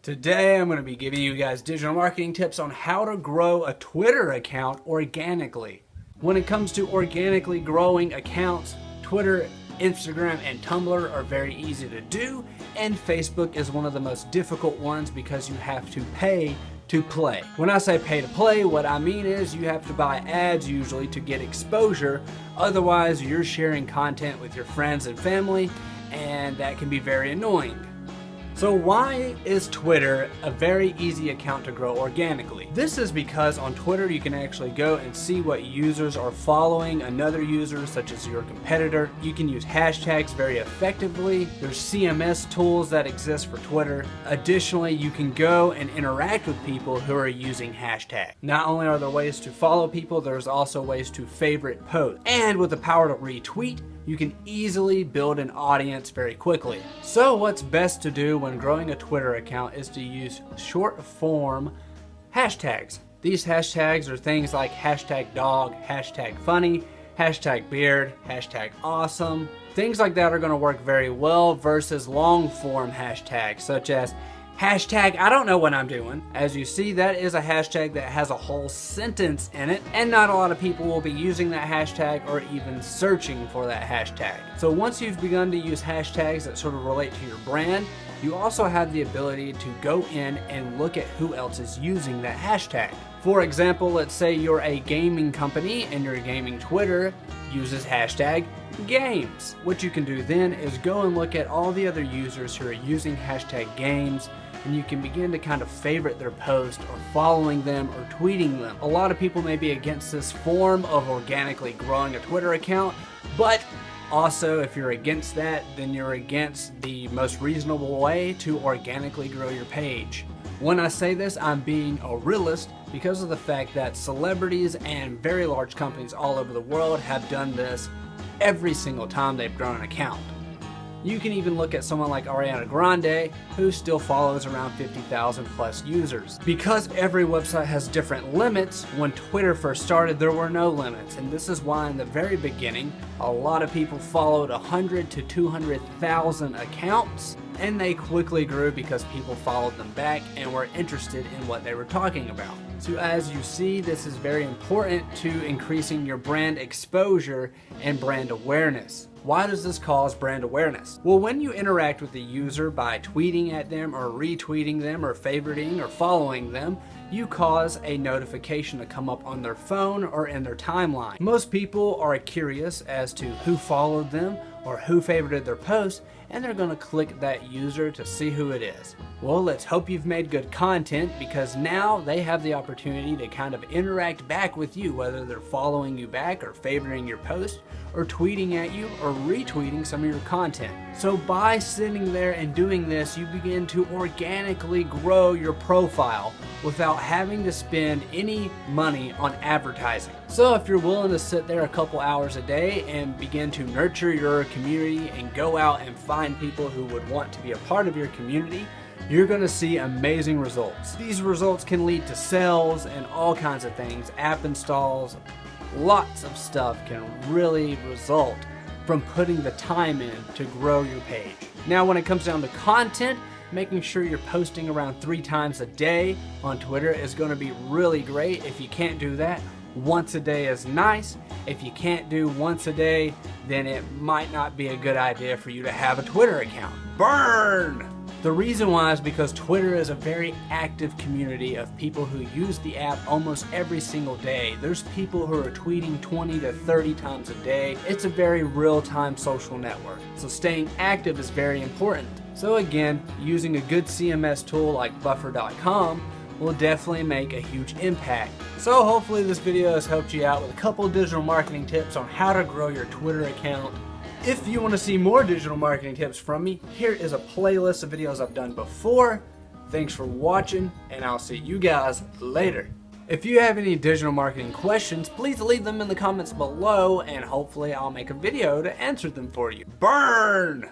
Today I'm going to be giving you guys digital marketing tips on how to grow a Twitter account organically. When it comes to organically growing accounts, Twitter, Instagram, and Tumblr are very easy to do, and Facebook is one of the most difficult ones because you have to pay to play. When I say pay to play, what I mean is you have to buy ads usually to get exposure, otherwise you're sharing content with your friends and family, and that can be very annoying. So why is Twitter a very easy account to grow organically? This is because on Twitter you can actually go and see what users are following another user, such as your competitor. You can use hashtags very effectively. There's CMS tools that exist for Twitter. Additionally, you can go and interact with people who are using hashtags. Not only are there ways to follow people, there's also ways to favorite posts. And with the power to retweet, you can easily build an audience very quickly. So what's best to do when growing a Twitter account is to use short form hashtags. These hashtags are things like hashtag dog, hashtag funny, hashtag beard, hashtag awesome. Things like that are going to work very well versus long form hashtags such as hashtag I don't know what I'm doing. As you see, that is a hashtag that has a whole sentence in it, and not a lot of people will be using that hashtag or even searching for that hashtag. So once you've begun to use hashtags that sort of relate to your brand, you also have the ability to go in and look at who else is using that hashtag. For example, let's say you're a gaming company and your gaming Twitter uses hashtag games. What you can do then is go and look at all the other users who are using hashtag games, and you can begin to kind of favorite their post or following them or tweeting them. A lot of people may be against this form of organically growing a Twitter account, but also if you're against that, then you're against the most reasonable way to organically grow your page. When I say this, I'm being a realist because of the fact that celebrities and very large companies all over the world have done this every single time they've grown an account. You can even look at someone like Ariana Grande, who still follows around 50,000 plus users. Because every website has different limits, when Twitter first started there were no limits, and this is why in the very beginning a lot of people followed 100 to 200,000 accounts, and they quickly grew because people followed them back and were interested in what they were talking about. So as you see, this is very important to increasing your brand exposure and brand awareness. Why does this cause brand awareness? Well, when you interact with the user by tweeting at them or retweeting them or favoriting or following them, you cause a notification to come up on their phone or in their timeline. Most people are curious as to who followed them or who favorited their post, and they're going to click that user to see who it is. Well, let's hope you've made good content, because now they have the opportunity to kind of interact back with you, whether they're following you back or favoriting your post or tweeting at you or retweeting some of your content. So by sitting there and doing this, you begin to organically grow your profile without having to spend any money on advertising. So if you're willing to sit there a couple hours a day and begin to nurture your community and go out and find people who would want to be a part of your community, you're going to see amazing results. These results can lead to sales and all kinds of things, app installs, lots of stuff can really result from putting the time in to grow your page. Now when it comes down to content, making sure you're posting around 3 times a day on Twitter is going to be really great. If you can't do that, once a day is nice. If you can't do once a day, then it might not be a good idea for you to have a Twitter account. Burn! The reason why is because Twitter is a very active community of people who use the app almost every single day. There's people who are tweeting 20 to 30 times a day. It's a very real-time social network. So staying active is very important. So again, using a good CMS tool like buffer.com will definitely make a huge impact. So hopefully this video has helped you out with a couple digital marketing tips on how to grow your Twitter account. If you want to see more digital marketing tips from me, here is a playlist of videos I've done before. Thanks for watching, and I'll see you guys later. If you have any digital marketing questions, please leave them in the comments below, and hopefully I'll make a video to answer them for you. Burn!